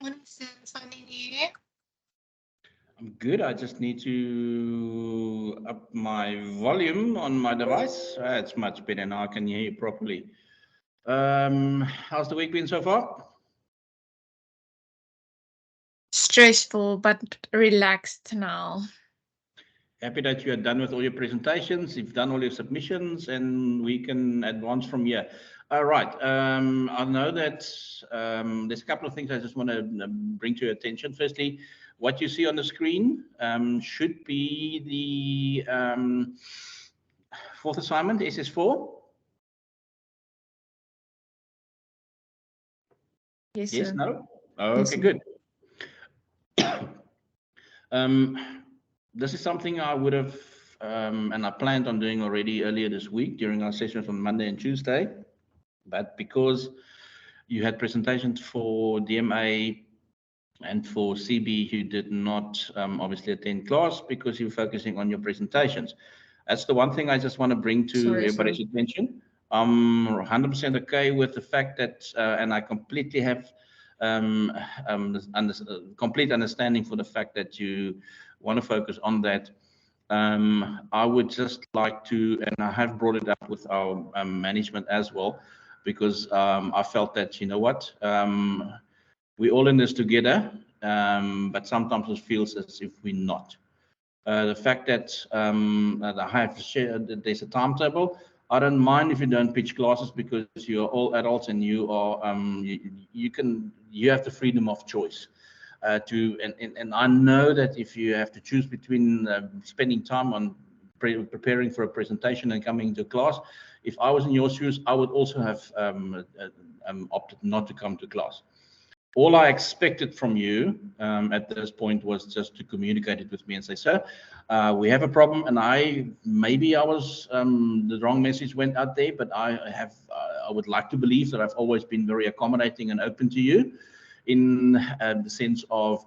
Morning, sir. Finding you. I'm good. I just need to up my volume on my device. It's much better now. I can hear you properly. How's the week been so far? Stressful, but relaxed now. Happy that you are done with all your presentations. You've done all your submissions, and we can advance from here. All right. I know that there's a couple of things I just want to bring to your attention. Firstly, what you see on the screen should be the fourth assignment, SS4. Yes, Yes, sir. no? Yes, Okay, sir. good. This is something I would have, and I planned on doing already earlier this week during our sessions on Monday and Tuesday. But because you had presentations for DMA and for CB, you did not obviously attend class because you're focusing on your presentations. That's the one thing I just want to bring to everybody's attention. I'm 100% okay with the fact that, and I completely have complete understanding for the fact that you want to focus on that. I would just like to, and I have brought it up with our management as well, because I felt that, you know what, we're all in this together, but sometimes it feels as if we're not. The fact that I have shared that there's a timetable, I don't mind if you don't pitch classes because you're all adults and you are you have the freedom of choice. And I know that if you have to choose between spending time on preparing for a presentation and coming to class, if I was in your shoes, I would also have opted not to come to class. All I expected from you at this point was just to communicate it with me and say, sir, we have a problem, and maybe I was the wrong message went out there, but I would like to believe that I've always been very accommodating and open to you in the sense of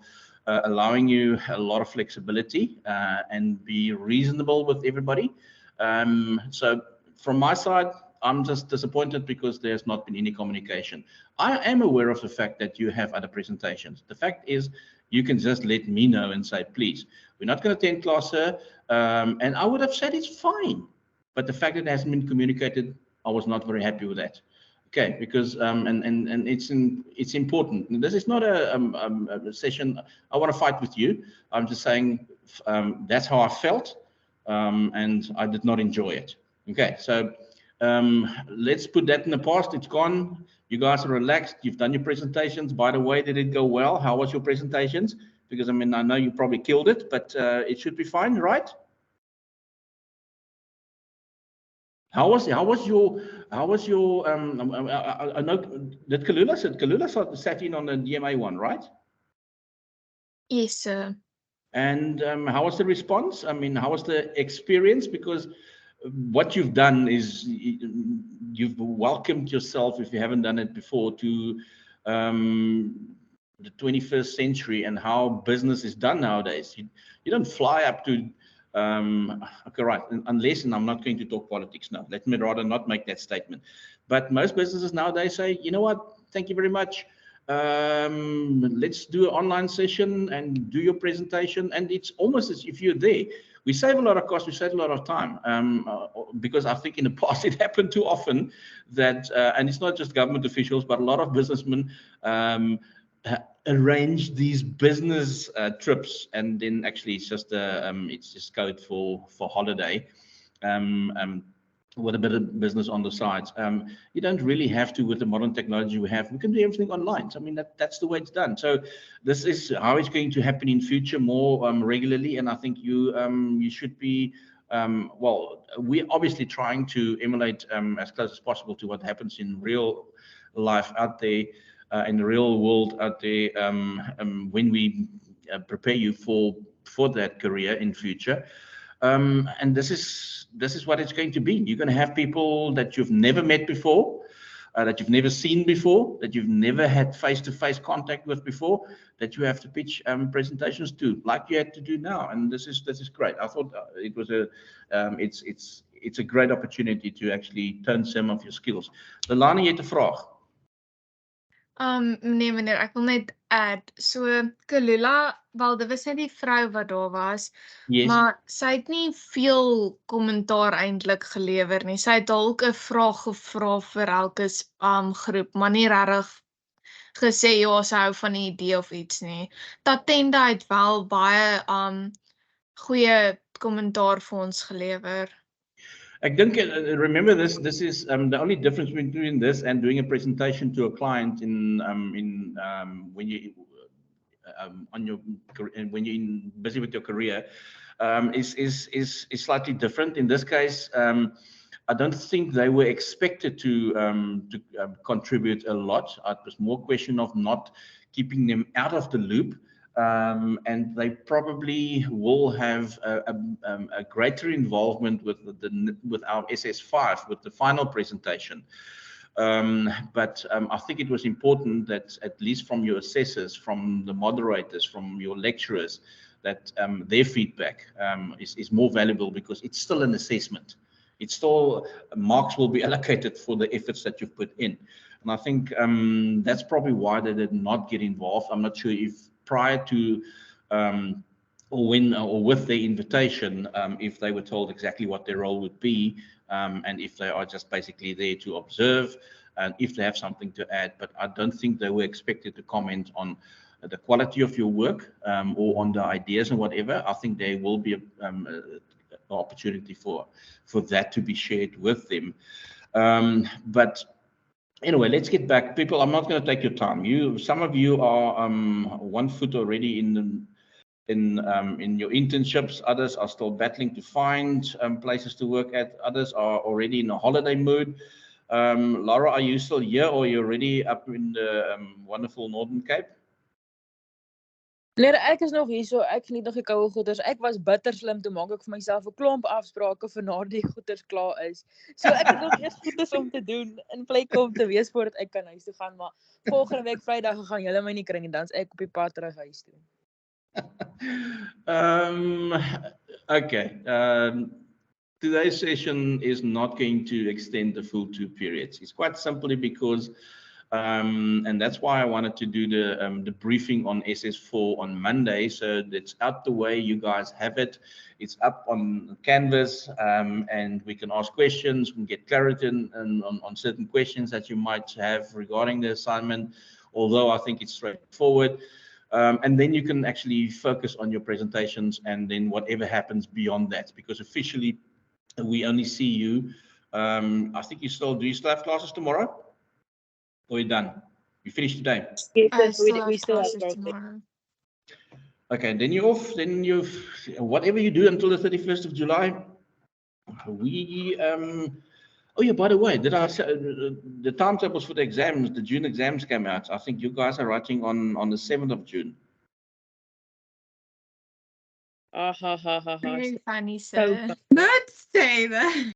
allowing you a lot of flexibility and be reasonable with everybody. So from my side, I'm just disappointed because there's not been any communication. I am aware of the fact that you have other presentations. The fact is, you can just let me know and say, please, we're not going to attend class, sir. And I would have said it's fine. But the fact that it hasn't been communicated, I was not very happy with that. Okay, because and it's important. This is not a session I want to fight with you. I'm just saying that's how I felt, and I did not enjoy it. Okay, so let's put that in the past. It's gone. You guys are relaxed. You've done your presentations. By the way, did it go well? How was your presentations? Because I mean, I know you probably killed it, but it should be fine, right? How was your I know that Kalula sat in on the DMA one, right? Yes, sir. And how was the response? I mean, how was the experience? Because what you've done is you've welcomed yourself, if you haven't done it before, to the 21st century and how business is done nowadays. You don't fly up to okay, right, unless, and I'm not going to talk politics now, let me rather not make that statement, but most businesses nowadays say, you know what, thank you very much, let's do an online session and do your presentation, and it's almost as if you're there. We save a lot of cost, we save a lot of time, because I think in the past it happened too often that, and it's not just government officials, but a lot of businessmen arrange these business trips, and then actually it's just code for holiday, with a bit of business on the sides. You don't really have to with the modern technology we have. We can do everything online. So I mean that's the way it's done. So this is how it's going to happen in future more regularly, and I think you should be. Well, we're obviously trying to emulate as close as possible to what happens in real life out there. In the real world out there, when we prepare you for that career in future, and this is what it's going to be. You're going to have people that you've never met before, that you've never seen before, that you've never had face-to-face contact with before, that you have to pitch presentations to, like you had to do now. And this is great. I thought it was it's a great opportunity to actually turn some of your skills. Lelani, jy het 'n vraag. Nee, meneer, ek wil net add. So Kalula, wel dit was net die vrou wat daar was, Yes. maar sy het nie veel kommentaar eintlik gelewer nie. Sy het dalk 'n vraag gevra vir elke groep, maar nie regtig gesê ja, sy hou van die idee of iets nie. Tatenda het wel baie goeie kommentaar vir ons gelewer. I think, remember this. This is the only difference between doing this and doing a presentation to a client when you on your when you're busy with your career is slightly different. In this case, I don't think they were expected to contribute a lot. It was more a question of not keeping them out of the loop. And they probably will have a greater involvement with with our SS5, with the final presentation. But I think it was important that at least from your assessors, from the moderators, from your lecturers, that their feedback is more valuable, because it's still an assessment. It's still, marks will be allocated for the efforts that you've put in. And I think that's probably why they did not get involved. I'm not sure if prior to or with the invitation, if they were told exactly what their role would be, and if they are just basically there to observe, and if they have something to add. But I don't think they were expected to comment on the quality of your work or on the ideas and whatever. I think there will be an opportunity for that to be shared with them. But anyway, let's get back. People, I'm not going to take your time. Some of you are 1 foot already in your internships. Others are still battling to find places to work at. Others are already in a holiday mood. Laura, are you still here, or are you already up in the wonderful Northern Cape? Nee, ek is nog hier, so ek geniet nog die koue goeders. Ek was bitter slim, toe maak ek vir myself 'n klomp afsprake vir na die goeders klaar is. So ek het nog eers goeders om te doen in plek om te wees voordat ek kan huis toe gaan, maar volgende week Vrydag gaan julle my nie kry en dan's ek op die pad terug huis toe. Okay. Today's session is not going to extend the full 2 periods. It's quite simply because and that's why I wanted to do the briefing on SS4 on Monday, so it's out the way. You guys have it. It's up on Canvas, and we can ask questions. We can get clarity on certain questions that you might have regarding the assignment, although I think it's straightforward. And then you can actually focus on your presentations, and then whatever happens beyond that, because officially we only see you. I think do you still have classes tomorrow? Or you done? You finished today? Yes, we still have classes tomorrow. Okay, then you're off. Then whatever you do until the 31st of July, we oh yeah, by the way, did I say the timetables for the exams, the June exams came out? I think you guys are writing on the 7th of June. Very funny, sir. Don't say that.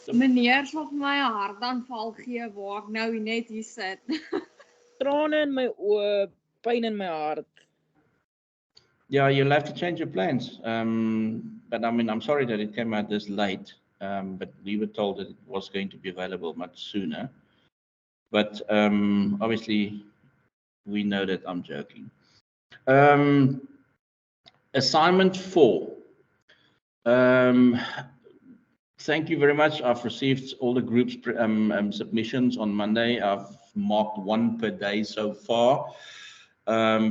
Meneer sal vir my 'n hartaanval gee waar ek nou net hier sit. Trane in my oë, pyn in my hart. Yeah, you'll have to change your plans. But I mean, I'm sorry that it came out this late. But we were told that it was going to be available much sooner. But obviously, we know that I'm joking. Assignment 4. Thank you very much. I've received all the groups submissions on Monday. I've marked 1 per day so far,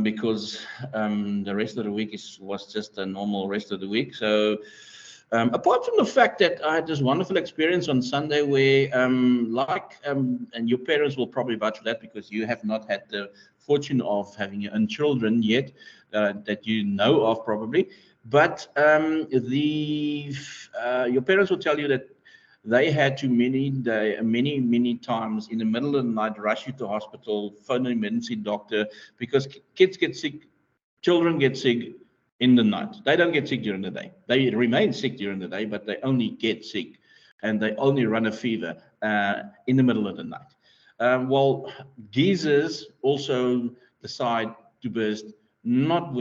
because the rest of the week was just a normal rest of the week. So apart from the fact that I had this wonderful experience on Sunday where and your parents will probably vouch for that, because you have not had the fortune of having your own children yet, that you know of probably. But your parents will tell you that they had to many times in the middle of the night rush you to hospital, phone an emergency doctor, because kids get sick, children get sick in the night. They don't get sick during the day. They remain sick during the day, but they only get sick, and they only run a fever in the middle of the night. Well, geezers also decide to burst not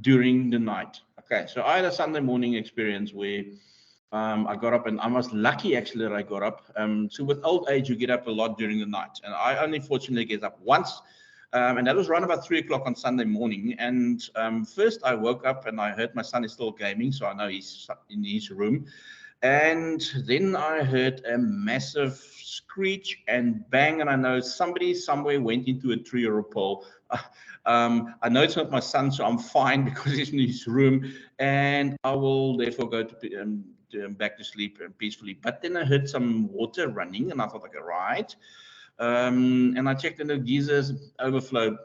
during the night. Okay, so I had a Sunday morning experience where I got up, and I was lucky actually that I got up. So with old age, you get up a lot during the night, and I only fortunately get up once And that was around about 3 o'clock on Sunday morning. And first I woke up and I heard my son is still gaming, so I know he's in his room. And then I heard a massive screech and bang, and I know somebody somewhere went into a tree or a pole. I know it's not my son, so I'm fine because he's in his room, and I will therefore go to back to sleep peacefully. But then I heard some water running, and I thought, okay, right. And I checked, and the geysers overflowed.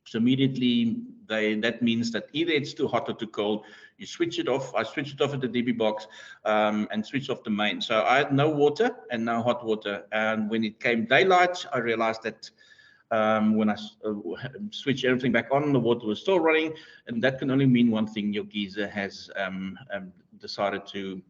So immediately that means that either it's too hot or too cold. You switch it off. I switched it off at the DB box and switched off the main. So I had no water and no hot water. And when it came daylight, I realized that when I switched everything back on, the water was still running. And that can only mean one thing: your geyser has decided to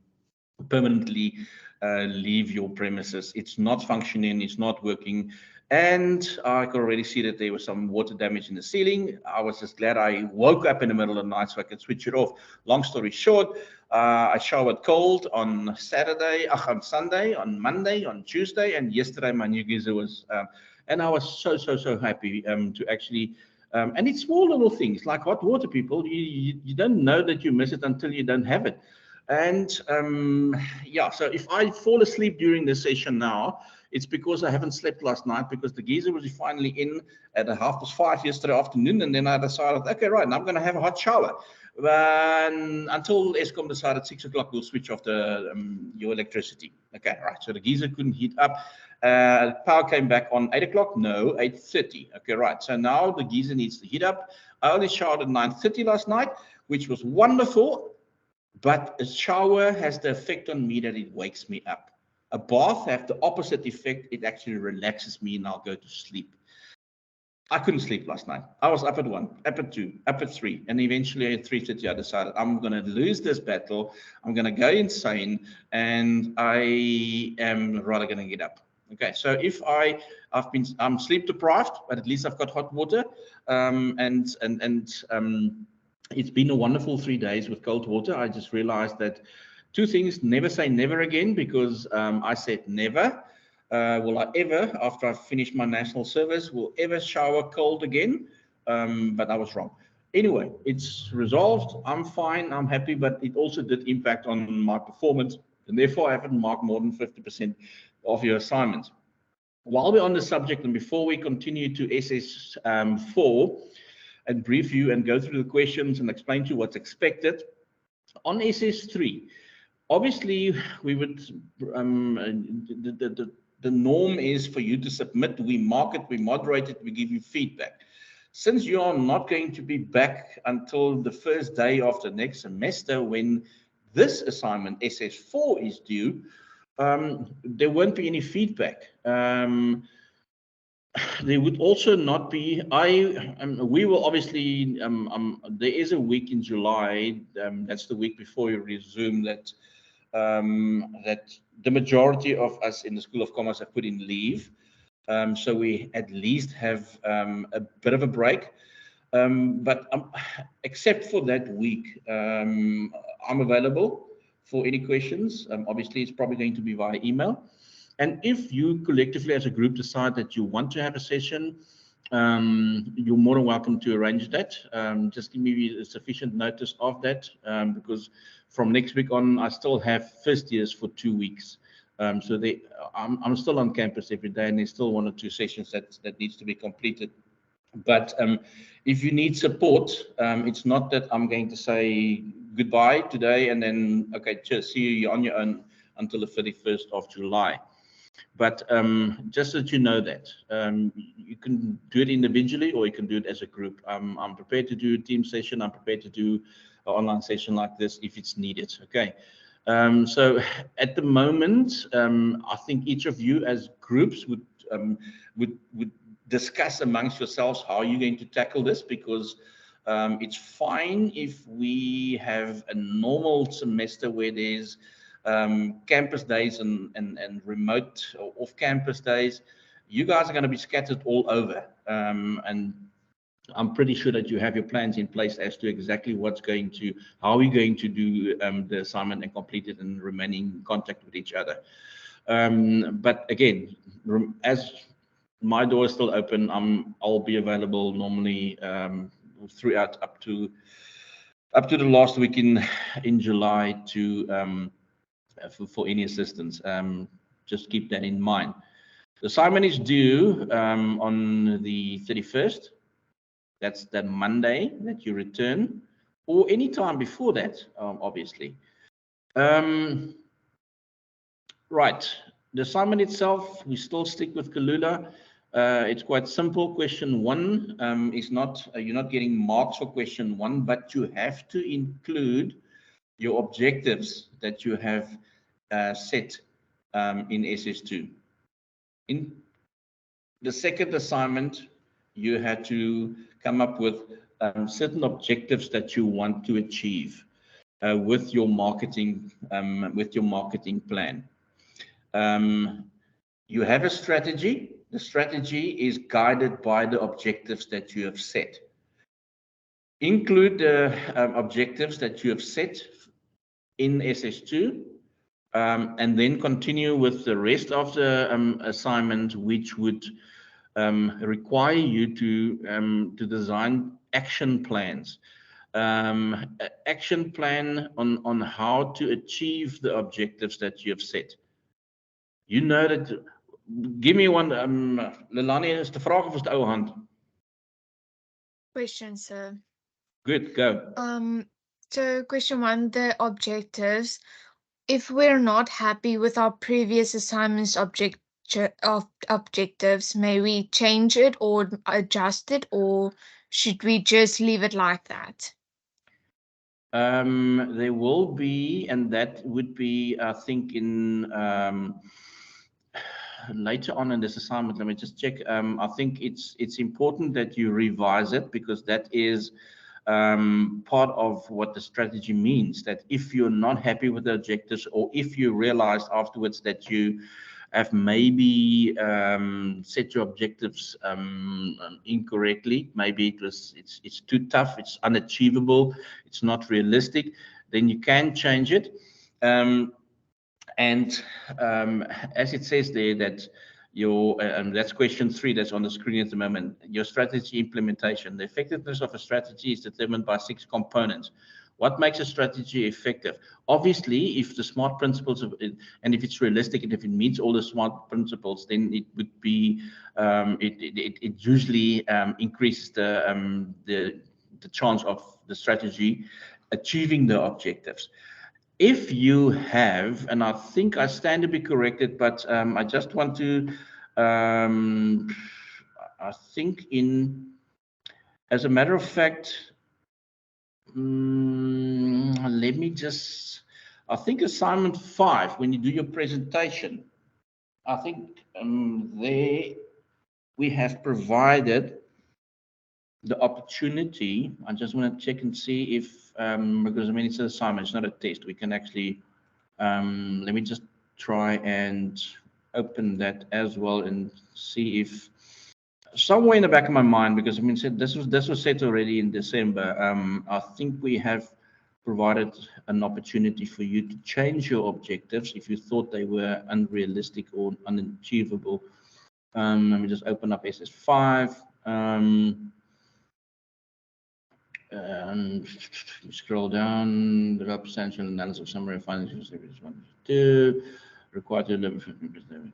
permanently leave your premises. It's not functioning, it's not working. And I could already see that there was some water damage in the ceiling. I was just glad I woke up in the middle of the night so I could switch it off. Long story short, I showered cold on Saturday, on Sunday, on Monday, on Tuesday, and yesterday my new geyser was, and I was so happy to actually, and it's small little things like hot water, people. You don't know that you miss it until you don't have it. And yeah, so if I fall asleep during the session now, it's because I haven't slept last night, because the geyser was finally in at 5:30 yesterday afternoon, and then I decided, okay, right, now I'm going to have a hot shower. Until Eskom decided 6 o'clock we'll switch off the your electricity. Okay, right, so the geyser couldn't heat up. Power came back on 8 o'clock, no, 8:30. Okay, right, so now the geyser needs to heat up. I only showered at 9:30 last night, which was wonderful. But a shower has the effect on me that it wakes me up. A bath has the opposite effect. It actually relaxes me and I'll go to sleep. I couldn't sleep last night. I was up at 1, up at 2, up at 3. And eventually at 3:30, I decided I'm going to lose this battle. I'm going to go insane. And I am rather going to get up. Okay, so if I'm sleep deprived, but at least I've got hot water. It's been a wonderful 3 days with cold water. I just realized that 2 things: never say never again, because I said never. Will I ever, after I've finished my national service, will ever shower cold again? But I was wrong. Anyway, it's resolved. I'm fine. I'm happy, but it also did impact on my performance, and therefore I haven't marked more than 50% of your assignments. While we're on the subject, and before we continue to SS4, and brief you and go through the questions and explain to you what's expected. On SS3, obviously we would, the norm is for you to submit, we mark it, we moderate it, we give you feedback. Since you are not going to be back until the first day of the next semester when this assignment, SS4, is due, there won't be any feedback. There would also not be. We will obviously. There is a week in July. That's the week before you resume. That the majority of us in the School of Commerce have put in leave. So we at least have a bit of a break. But except for that week, I'm available for any questions. Obviously, it's probably going to be via email. And if you collectively as a group decide that you want to have a session, you're more than welcome to arrange that. Just give me sufficient notice of that, because from next week on, I still have first years for 2 weeks. So I'm still on campus every day, and there's still 1 or 2 sessions that needs to be completed. But if you need support, it's not that I'm going to say goodbye today and then, okay, just see you on your own until the 31st of July. But just so that you know that you can do it individually or you can do it as a group. I'm prepared to do a team session. I'm prepared to do an online session like this if it's needed. Okay. So at the moment, I think each of you as groups would discuss amongst yourselves how you're going to tackle this, because it's fine if we have a normal semester where there's campus days and remote or off-campus days. You guys are going to be scattered all over, and I'm pretty sure that you have your plans in place as to exactly how we're going to do the assignment and complete it and remain in contact with each other. But again, as my door is still open. I'll be available normally throughout up to the last week in July to for any assistance. Just keep that in mind. The assignment is due on the 31st. That's the Monday that you return, or any time before that, obviously. Right. The assignment itself, we still stick with Kalula. It's quite simple. Question 1 is not, you're not getting marks for question 1, but you have to include your objectives that you have set in SS2. In the second assignment, you had to come up with certain objectives that you want to achieve with your marketing plan. You have a strategy. The strategy is guided by the objectives that you have set. Include the objectives that you have set in SS2, and then continue with the rest of the assignment, which would require you to design action plans. Action plan on how to achieve the objectives that you have set. You know that. Give me one. Lelani, is de vraag of is het oude hand? Question, sir. Good, go. So question 1, the objectives. If we're not happy with our previous assignment's objectives, may we change it or adjust it, or should we just leave it like that? There will be, and that would be, I think, in later on in this assignment. Let me just check. I think it's important that you revise it, because that is part of what the strategy means. That if you're not happy with the objectives, or if you realize afterwards that you have maybe set your objectives incorrectly, maybe it's too tough, it's unachievable, it's not realistic, then you can change it. And as it says there, that your that's question 3 that's on the screen at the moment. Your strategy implementation. The effectiveness of a strategy is determined by 6 components. What makes a strategy effective? Obviously, if the SMART principles of it, and if it's realistic, and if it meets all the SMART principles, then it would be it usually increases the chance of the strategy achieving the objectives. If you have, and I think I stand to be corrected, but I just want to, I think as a matter of fact, let me just, I think assignment 5, when you do your presentation, I think there we have provided the opportunity. I just want to check and see if, because I mean, it's an assignment, it's not a test. We can actually, let me just try and open that as well and see if somewhere in the back of my mind, because I mean, this was set already in December. I think we have provided an opportunity for you to change your objectives if you thought they were unrealistic or unachievable. Let me just open up SS5. And scroll down, the substantial analysis of summary of financial services 1 to 2, required to deliver.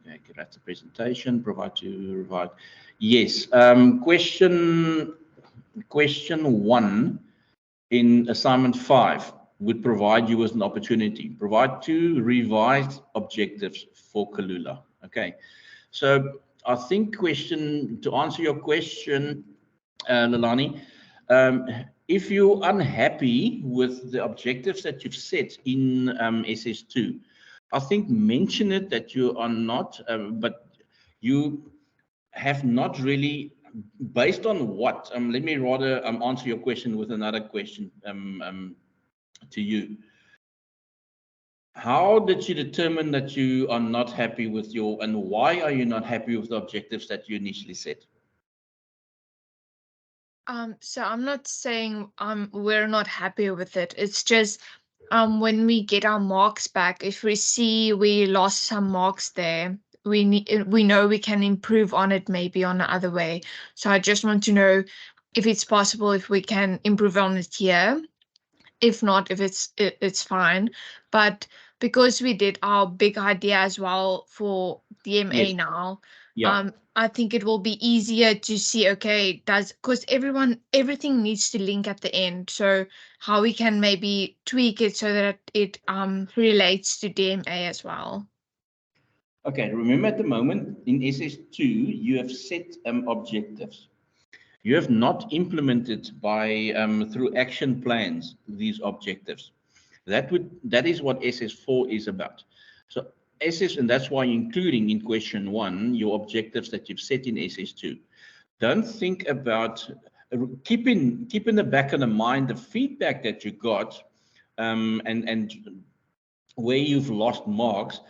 Okay, that's the presentation. Provide. Yes. Question 1 in assignment 5 would provide you with an opportunity. Provide 2 revised objectives for Kalula. Okay. So I think to answer your question, Lelani, if you're unhappy with the objectives that you've set in SS2, I think mention it that you are not, but you have not really, based on what? Let me rather answer your question with another question to you. How did you determine that you are not happy with and why are you not happy with the objectives that you initially set? So I'm not saying we're not happy with it. It's just when we get our marks back, if we see we lost some marks there, we know we can improve on it maybe on the other way. So I just want to know if it's possible, if we can improve on it here. If not, if it's fine. But because we did our big idea as well for DMA Yes. now, Yeah. I think it will be easier to see, okay, because everything needs to link at the end. So how we can maybe tweak it so that it relates to DMA as well. Okay, remember at the moment in SS2, you have set objectives. You have not implemented by through action plans these objectives. That is what SS4 is about. So SS, and that's why you're including in question 1 your objectives that you've set in SS2. Don't think about keep in the back of the mind the feedback that you got and where you've lost marks.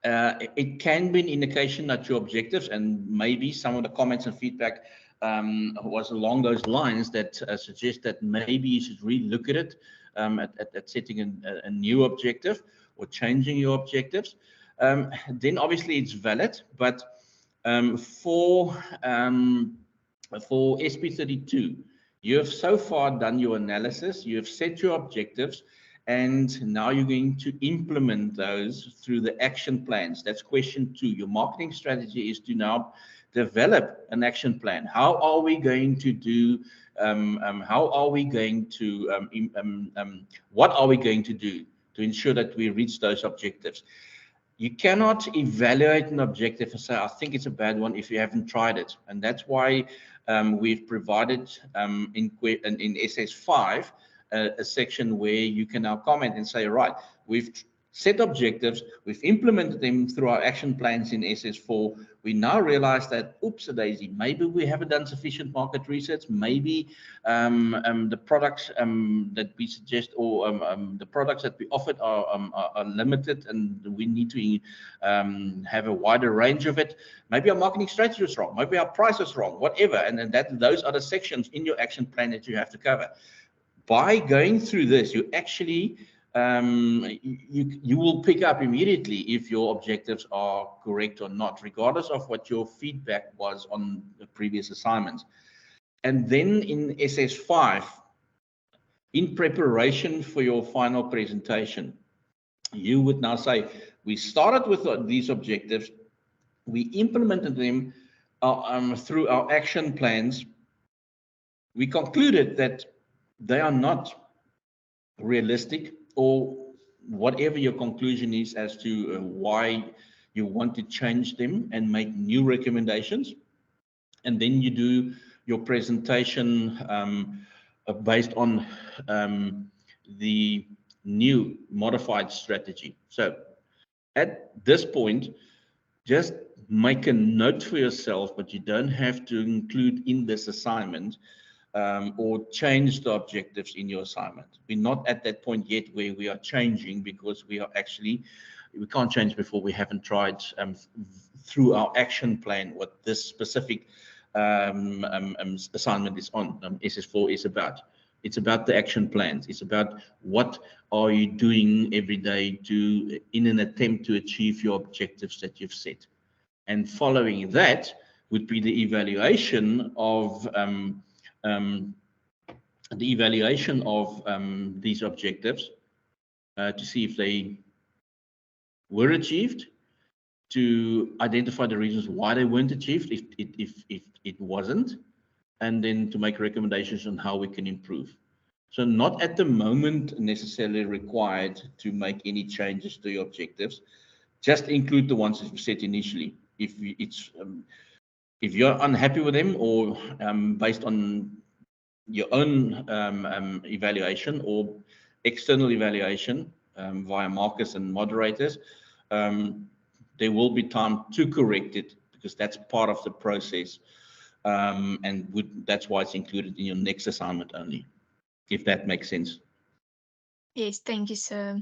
It can be an indication that your objectives, and maybe some of the comments and feedback was along those lines that suggest that maybe you should relook at it, at setting a new objective or changing your objectives. Then obviously it's valid, but for SP32, you have so far done your analysis, you have set your objectives, and now you're going to implement those through the action plans. That's question 2. Your marketing strategy is to now develop an action plan. How are we going to do, how are we going to, what are we going to do to ensure that we reach those objectives? You cannot evaluate an objective and say, I think it's a bad one if you haven't tried it. And that's why we've provided in SS5 a section where you can now comment and say, right, we've set objectives, we've implemented them through our action plans in SS4. We now realize that, oops, a daisy, maybe we haven't done sufficient market research. Maybe the products that we suggest or the products that we offered are limited, and we need to have a wider range of it. Maybe our marketing strategy is wrong. Maybe our price is wrong, whatever. And then those are the sections in your action plan that you have to cover. By going through this, you actually you will pick up immediately if your objectives are correct or not, regardless of what your feedback was on the previous assignments. And then in SS5, in preparation for your final presentation, you would now say, we started with these objectives, we implemented them through our action plans. We concluded that they are not realistic, or whatever your conclusion is as to why you want to change them and make new recommendations. And then you do your presentation based on the new modified strategy. So at this point, just make a note for yourself, but you don't have to include in this assignment or change the objectives in your assignment. We're not at that point yet where we are changing, because we can't change before we haven't tried through our action plan what this specific assignment is on. SS4 is about. It's about the action plans. It's about what are you doing every day in an attempt to achieve your objectives that you've set. And following that would be the evaluation of these objectives to see if they were achieved, to identify the reasons why they weren't achieved if it wasn't, and then to make recommendations on how we can improve. So not at the moment necessarily required to make any changes to your objectives. Just include the ones that you set initially. If you're unhappy with them, or based on your own evaluation or external evaluation via markers and moderators, there will be time to correct it, because that's part of the process, and that's why it's included in your next assignment only, if that makes sense. Yes, thank you, sir.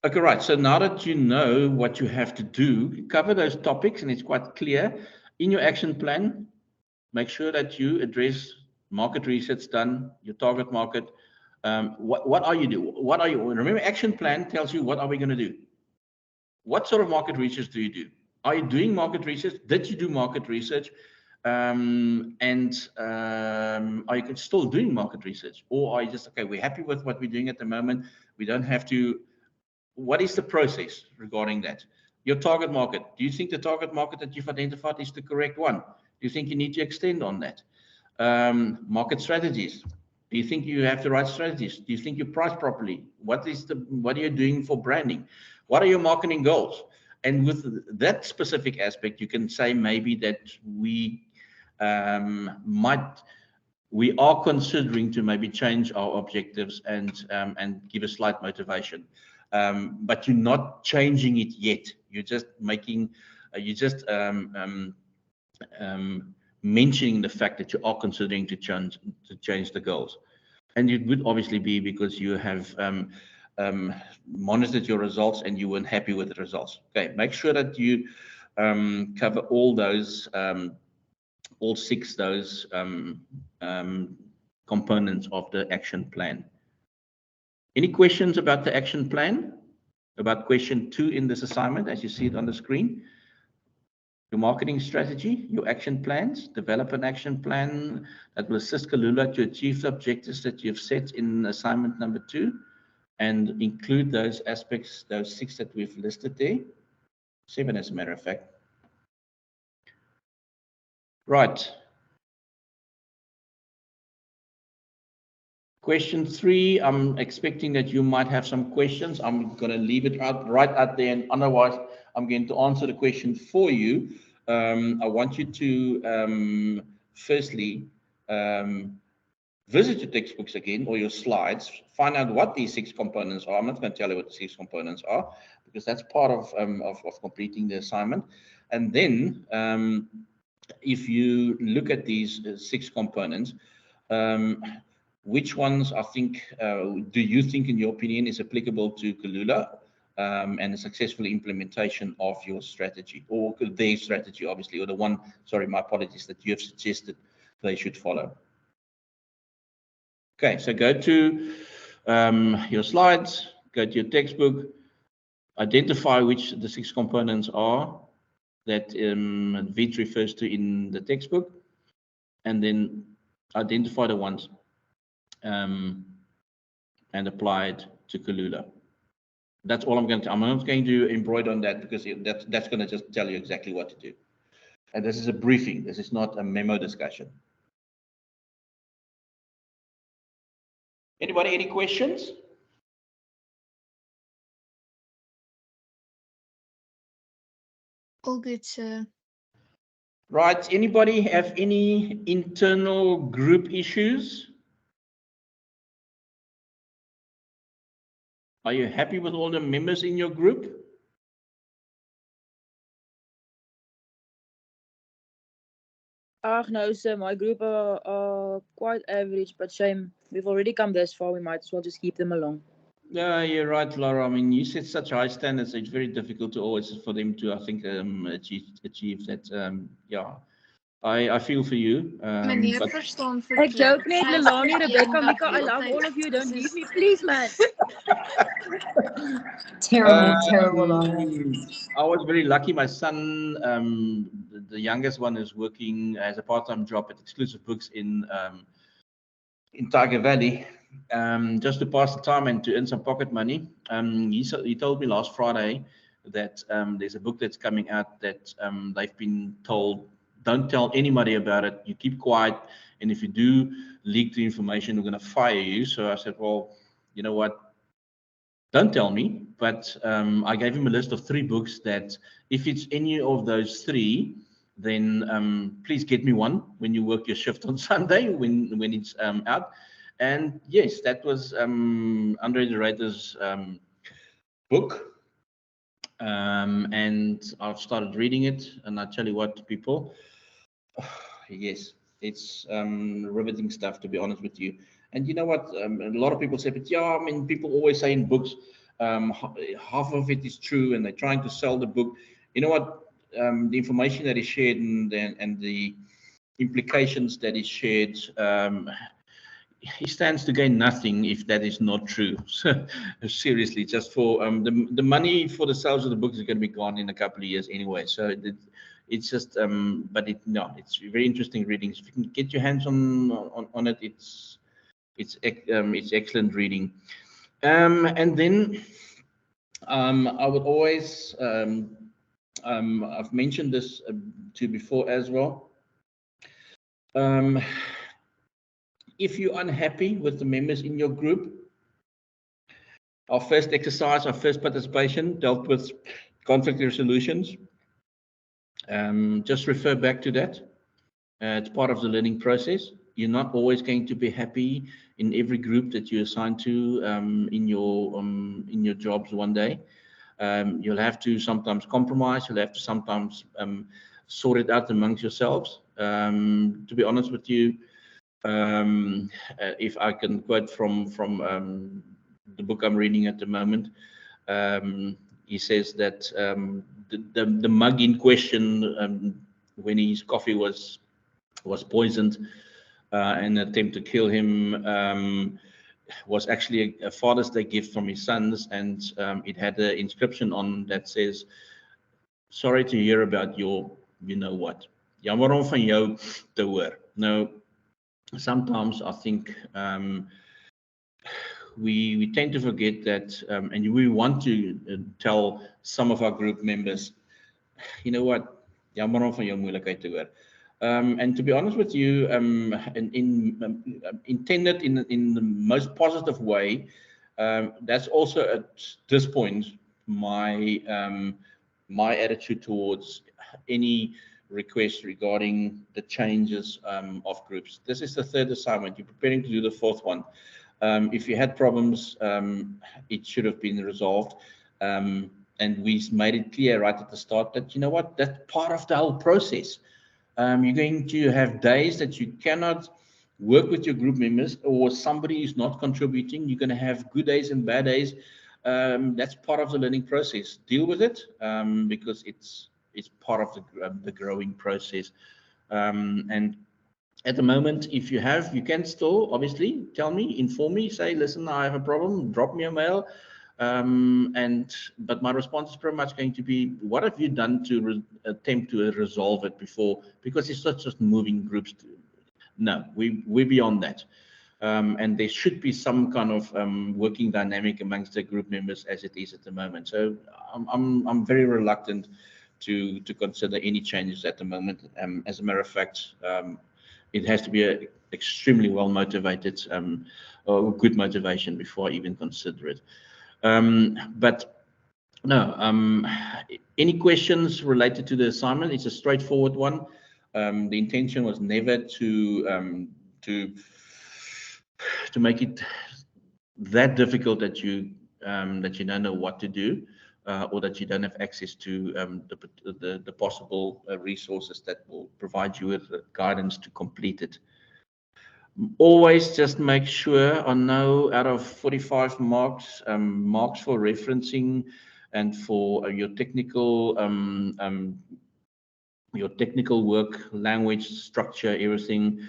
Okay, right. So now that you know what you have to do, cover those topics, and it's quite clear in your action plan. Make sure that you address market research done, your target market. What are you doing? What are you? Remember, action plan tells you what are we going to do. what sort of market research do you do? Are you doing market research? Did you do market research? Are you still doing market research? Or are you just, okay, we're happy with what we're doing at the moment. We don't have to. What is the process regarding that? Your target market. Do you think the target market that you've identified is the correct one? Do you think you need to extend on that? Market strategies. Do you think you have the right strategies? Do you think you price properly? What are you doing for branding? What are your marketing goals? And with that specific aspect, you can say maybe that we are considering to maybe change our objectives and give a slight motivation. But you're not changing it yet. You're just making, mentioning the fact that you are considering to change the goals. And it would obviously be because you have monitored your results and you weren't happy with the results. Okay, make sure that you cover all those, all 6 those components of the action plan. Any questions about the action plan? About question 2 in this assignment, as you see it on the screen? Your marketing strategy, your action plans, develop an action plan that will assist Kalula to achieve the objectives that you've set in assignment number 2, and include those aspects, those 6 that we've listed there, 7 as a matter of fact. Right. Question 3, I'm expecting that you might have some questions. I'm going to leave it right out there, and otherwise I'm going to answer the question for you. I want you to firstly visit your textbooks again, or your slides, find out what these 6 components are. I'm not going to tell you what the 6 components are, because that's part of completing the assignment. And then if you look at these 6 components, which ones do you think, in your opinion, is applicable to Kalula and the successful implementation of your strategy, or their strategy, obviously, or the one, sorry, my apologies, that you have suggested they should follow. Okay, so go to your slides, go to your textbook, identify which the 6 components are that Vit refers to in the textbook, and then identify the ones and apply it to Kalula. That's all I'm going to. I'm not going to embroider on that, because that's going to just tell you exactly what to do. And this is a briefing. This is not a memo discussion. Anybody, any questions? All good, sir. Right. Anybody have any internal group issues? Are you happy with all the members in your group? No, sir, my group are quite average, but shame. We've already come this far, we might as well just keep them along. Yeah, you're right, Laura. I mean, you set such high standards, it's very difficult to always for them to, I think, achieve that. Yeah, I feel for you. Meneer But verstaan Ek joke net, Sy Lelani, sê Rebecca, een Mika, I wat love altyd all of you. Don't soos- leave me, please, man. Terrible, Laura. I was very lucky. My son, the youngest one, is working as a part-time job at Exclusive Books in Tiger Valley, just to pass the time and to earn some pocket money. He told me last Friday that there's a book that's coming out that they've been told, don't tell anybody about it. You keep quiet, and if you do leak the information, we're going to fire you. So I said, well, you know what? Don't tell me. But I gave him a list of 3 books that, if it's any of those 3, then please get me one when you work your shift on Sunday when it's out. And yes, that was Andre de Ruyter's book. And I've started reading it, and I tell you what, people, yes, it's riveting stuff, to be honest with you. And you know what, a lot of people say, but yeah, I mean, people always say in books, half of it is true, and they're trying to sell the book. You know what, the information that is shared and the implications that is shared, he stands to gain nothing if that is not true. So seriously, just for the money for the sales of the books is going to be gone in a couple of years anyway. So it's just but it's very interesting readings. If you can get your hands on it, it's excellent reading. And then I would always I've mentioned this to you before as well. If you're unhappy with the members in your group, our first exercise, our first participation dealt with conflict resolutions. Just refer back to that. It's part of the learning process. You're not always going to be happy in every group that you assign to in your jobs one day. You'll have to sometimes compromise. You'll have to sometimes sort it out amongst yourselves. To be honest with you, if I can quote from the book I'm reading at the moment, he says that the mug in question, when his coffee was poisoned, in an attempt to kill him, was actually a Father's Day gift from his sons, and it had an inscription on that says, "Sorry to hear about your, you know what. Jammer om van jou te hoor." Now, sometimes I think we tend to forget that, and we want to tell some of our group members, you know what, jammer om van jou moeilikheid te hoor. And to be honest with you, intended in the most positive way, that's also at this point my my attitude towards any request regarding the changes of groups. This is the third assignment. You're preparing to do the fourth one. If you had problems, it should have been resolved. And we made it clear right at the start that, you know what, that's part of the whole process. You're going to have days that you cannot work with your group members, or somebody is not contributing. You're going to have good days and bad days. That's part of the learning process. Deal with it, because it's part of the growing process. And at the moment, if you can still obviously tell me, inform me, say, listen, I have a problem, drop me a mail. But my response is pretty much going to be, what have you done to attempt to resolve it before? Because it's not just moving groups. No, we're beyond that. And there should be some kind of working dynamic amongst the group members as it is at the moment. So I'm very reluctant to consider any changes at the moment. As a matter of fact, it has to be an extremely well motivated or good motivation before I even consider it. But no, any questions related to the assignment? It's a straightforward one. The intention was never to make it that difficult that you don't know what to do, or that you don't have access to the possible resources that will provide you with guidance to complete it. Always just make sure, I know out of 45 marks, marks for referencing and for your technical work, language, structure, everything.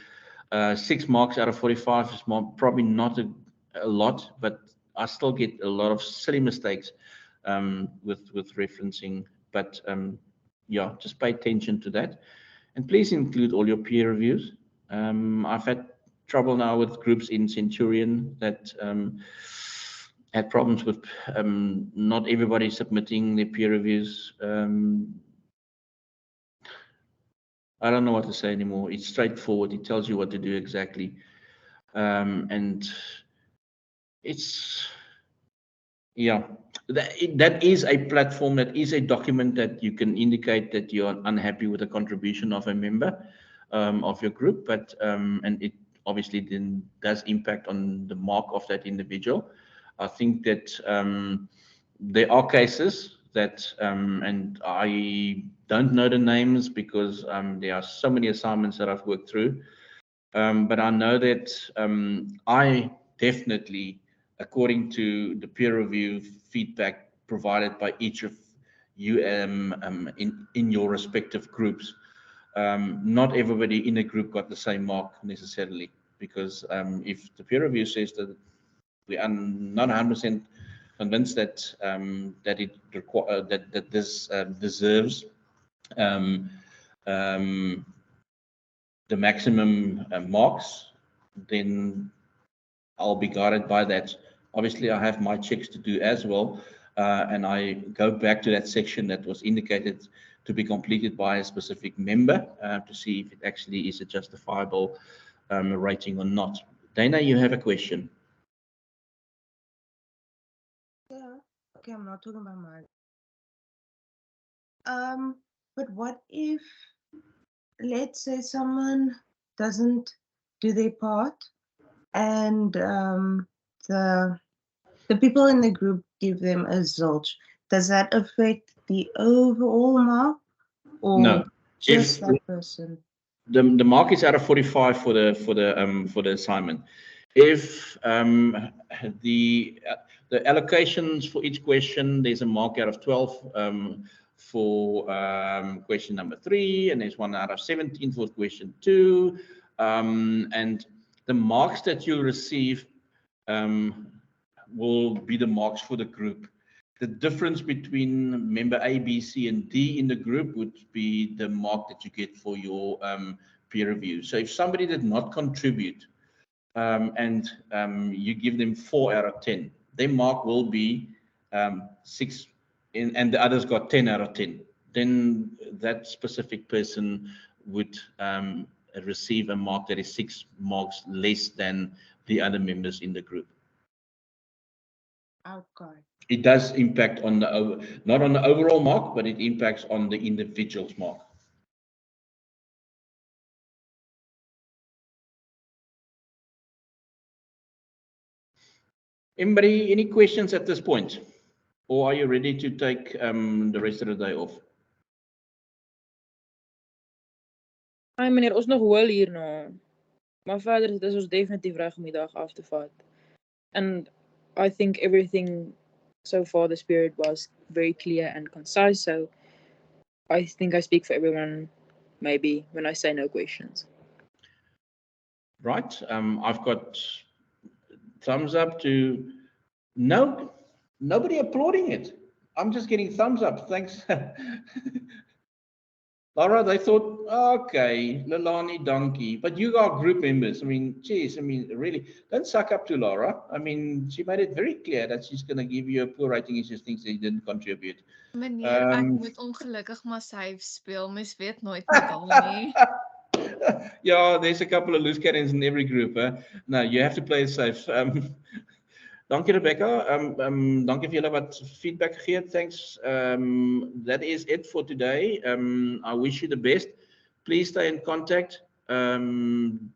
6 marks out of 45 is probably not a lot, but I still get a lot of silly mistakes with referencing. But yeah, just pay attention to that, and please include all your peer reviews. I've had trouble now with groups in Centurion that had problems with not everybody submitting their peer reviews. I don't know what to say anymore. It's straightforward. It tells you what to do exactly. And it's, yeah, that is a platform, that is a document that you can indicate that you're unhappy with the contribution of a member of your group, but and it obviously then does impact on the mark of that individual. I think that there are cases that, and I don't know the names because there are so many assignments that I've worked through, but I know that I definitely, according to the peer review feedback provided by each of you in your respective groups, not everybody in a group got the same mark necessarily. because if the peer review says that we are not 100% convinced that that this deserves the maximum marks, then I'll be guided by that. Obviously, I have my checks to do as well, and I go back to that section that was indicated to be completed by a specific member to see if it actually is a justifiable rating or not. Dana, you have a question. Yeah. Okay, I'm not talking about mine. But what if, let's say, someone doesn't do their part, and the people in the group give them a zilch? Does that affect the overall mark, or No. just If that person? the mark is out of 45 for the assignment. If the allocations for each question, there's a mark out of 12 for question number 3, and there's one out of 17 for question 2, and the marks that you receive will be the marks for the group. The difference between member A, B, C, and D in the group would be the mark that you get for your peer review. So if somebody did not contribute and you give them 4 out of 10, their mark will be 6, and the others got 10 out of 10. Then that specific person would receive a mark that is 6 marks less than the other members in the group. Okay. It does impact on the not on the overall mark, but it impacts on the individual's mark. Anybody, any questions at this point? Or are you ready to take the rest of the day off? Ai meneer, ons nog hol hierna. Maar verder is ons definitief reg om die dag af te vat. And I think everything so far this period was very clear and concise, so I think I speak for everyone maybe when I say no questions. Right. I've got thumbs up to no, nobody applauding it. I'm just getting thumbs up. Thanks. Laura, they thought, okay, Lelani, donkey, but you are group members. I mean, geez, I mean, really, don't suck up to Laura. I mean, she made it very clear that she's going to give you a poor rating if she thinks that you didn't contribute. Meneer, ek moet ongelukkig maar safe speel. Mens weet nooit met haar nie. Yeah, there's a couple of loose cannons in every group. No, you have to play it safe. Dankie Rebecca. Dankie vir julle wat feedback gegee het. Thanks. That is it for today. I wish you the best. Please stay in contact. And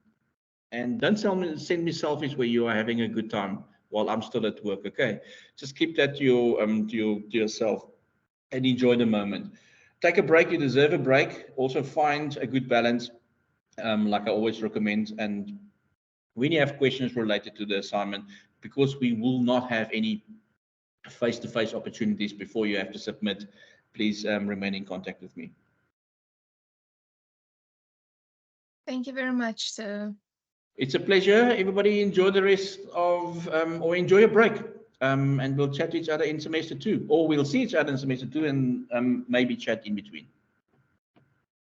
don't send me selfies where you are having a good time while I'm still at work. Okay, just keep that to yourself and enjoy the moment. Take a break. You deserve a break. Also find a good balance, like I always recommend. And when you have questions related to the assignment, because we will not have any face-to-face opportunities before you have to submit, please remain in contact with me. Thank you very much, sir. It's a pleasure. Everybody enjoy the rest of, or enjoy a break. And we'll chat to each other in semester 2, or we'll see each other in semester 2 and maybe chat in between.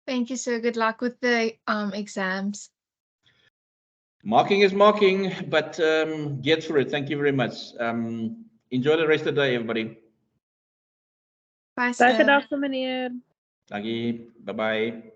Thank you, sir. Good luck with the exams. Marking is marking, but get through it. Thank you very much. Enjoy the rest of the day, everybody. Bye, sir. Dag meneer. Dankie. Bye-bye.